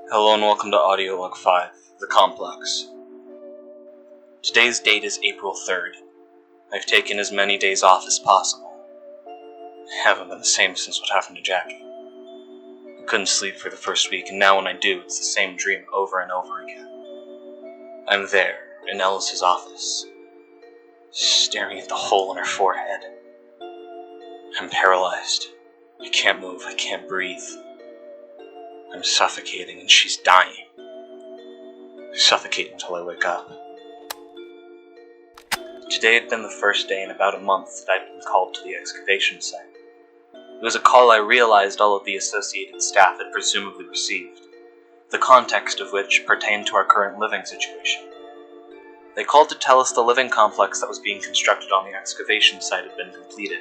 Hello and welcome to Audio Log 5, The Complex. Today's date is April 3rd. I've taken as many days off as possible. I haven't been the same since what happened to Jackie. I couldn't sleep for the first week, and now when I do, it's the same dream over and over again. I'm there, in Ellis's office, staring at the hole in her forehead. I'm paralyzed. I can't move, I can't breathe. I'm suffocating and she's dying. I suffocate until I wake up. Today had been the first day in about a month that I'd been called to the excavation site. It was a call I realized all of the associated staff had presumably received, the context of which pertained to our current living situation. They called to tell us the living complex that was being constructed on the excavation site had been completed.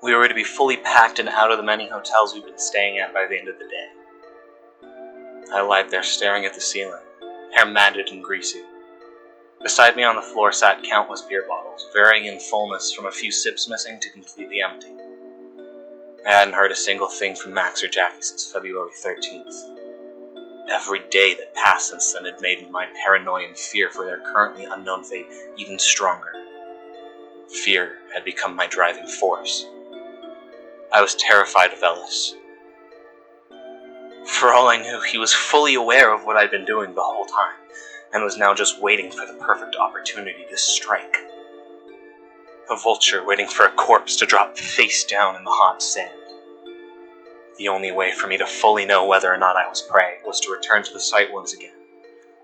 We were to be fully packed and out of the many hotels we'd been staying at by the end of the day. I lied there staring at the ceiling, hair matted and greasy. Beside me on the floor sat countless beer bottles, varying in fullness from a few sips missing to completely empty. I hadn't heard a single thing from Max or Jackie since February 13th. Every day that passed since then had made my paranoia and fear for their currently unknown fate even stronger. Fear had become my driving force. I was terrified of Ellis. For all I knew, he was fully aware of what I'd been doing the whole time, and was now just waiting for the perfect opportunity to strike. A vulture waiting for a corpse to drop face down in the hot sand. The only way for me to fully know whether or not I was prey was to return to the site once again,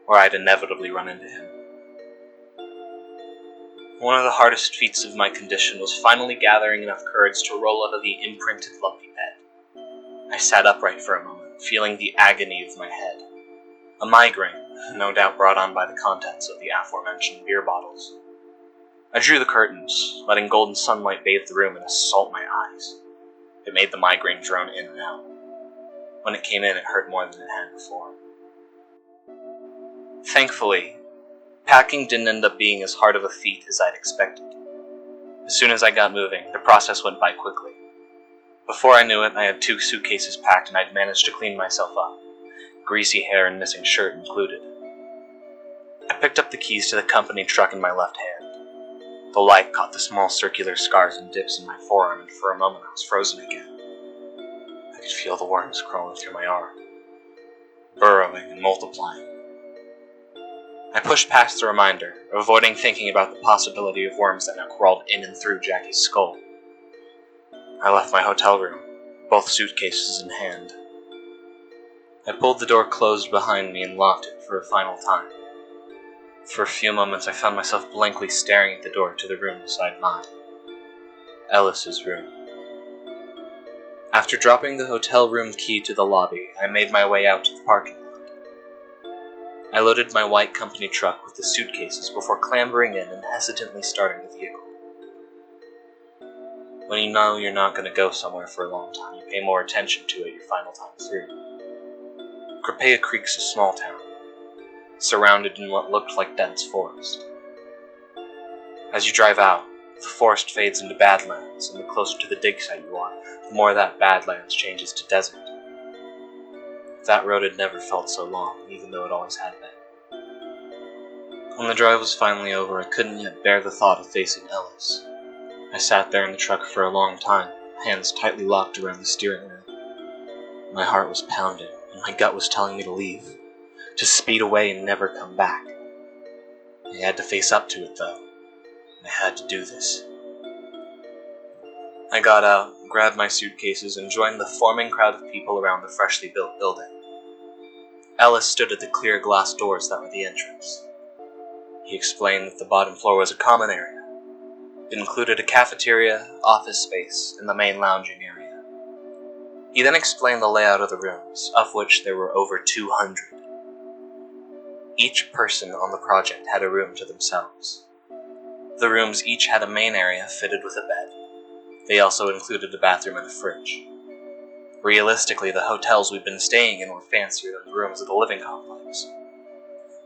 where I'd inevitably run into him. One of the hardest feats of my condition was finally gathering enough courage to roll out of the imprinted lumpy bed. I sat upright for a moment, feeling the agony of my head. A migraine, no doubt brought on by the contents of the aforementioned beer bottles. I drew the curtains, letting golden sunlight bathe the room and assault my eyes. It made the migraine drone in and out. When it came in, it hurt more than it had before. Thankfully, packing didn't end up being as hard of a feat as I'd expected. As soon as I got moving, the process went by quickly. Before I knew it, I had 2 suitcases packed and I'd managed to clean myself up, greasy hair and missing shirt included. I picked up the keys to the company truck in my left hand. The light caught the small circular scars and dips in my forearm, and for a moment I was frozen again. I could feel the worms crawling through my arm, burrowing and multiplying. I pushed past the reminder, avoiding thinking about the possibility of worms that now crawled in and through Jackie's skull. I left my hotel room, both suitcases in hand. I pulled the door closed behind me and locked it for a final time. For a few moments I found myself blankly staring at the door to the room beside mine. Ellis's room. After dropping the hotel room key to the lobby, I made my way out to the parking lot. I loaded my white company truck with the suitcases before clambering in and hesitantly starting the vehicle. When you know you're not going to go somewhere for a long time, you pay more attention to it your final time through. Crepea Creek's a small town, surrounded in what looked like dense forest. As you drive out, the forest fades into badlands, and the closer to the dig site you are, the more that badlands changes to desert. That road had never felt so long, even though it always had been. When the drive was finally over, I couldn't yet bear the thought of facing Ellis. I sat there in the truck for a long time, hands tightly locked around the steering wheel. My heart was pounding, and my gut was telling me to leave, to speed away and never come back. I had to face up to it, though. I had to do this. I got out, grabbed my suitcases, and joined the forming crowd of people around the freshly built building. Ellis stood at the clear glass doors that were the entrance. He explained that the bottom floor was a common area. It included a cafeteria, office space, and the main lounging area. He then explained the layout of the rooms, of which there were over 200. Each person on the project had a room to themselves. The rooms each had a main area fitted with a bed. They also included a bathroom and a fridge. Realistically, the hotels we'd been staying in were fancier than the rooms of the living complex.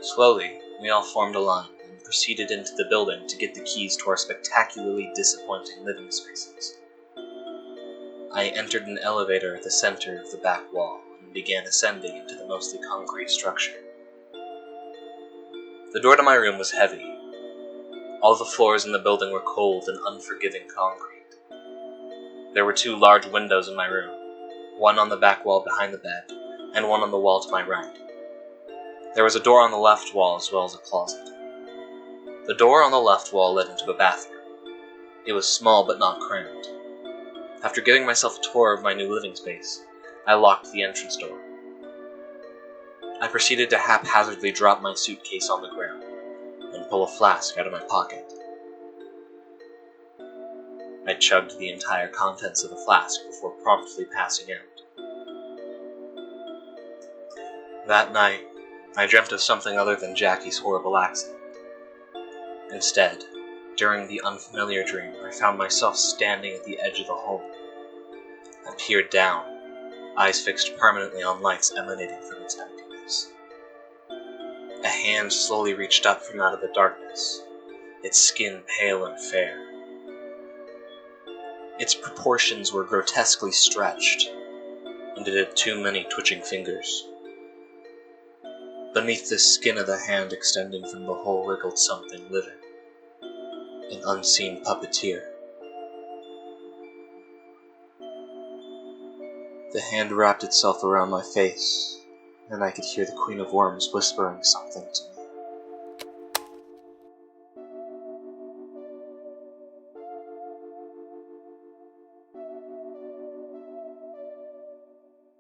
Slowly, we all formed a line and proceeded into the building to get the keys to our spectacularly disappointing living spaces. I entered an elevator at the center of the back wall and and began ascending into the mostly concrete structure. The door to my room was heavy. All the floors in the building were cold and unforgiving concrete. There were 2 large windows in my room, one on the back wall behind the bed, and one on the wall to my right. There was a door on the left wall as well as a closet. The door on the left wall led into a bathroom. It was small but not cramped. After giving myself a tour of my new living space, I locked the entrance door. I proceeded to haphazardly drop my suitcase on the ground and pull a flask out of my pocket. I chugged the entire contents of the flask before promptly passing out. That night, I dreamt of something other than Jackie's horrible accident. Instead, during the unfamiliar dream, I found myself standing at the edge of the home. I peered down, eyes fixed permanently on lights emanating from its emptiness. A hand slowly reached up from out of the darkness, its skin pale and fair. Its proportions were grotesquely stretched, and it had too many twitching fingers. Beneath the skin of the hand extending from the hole wriggled something living, an unseen puppeteer. The hand wrapped itself around my face, and I could hear the Queen of Worms whispering something to me.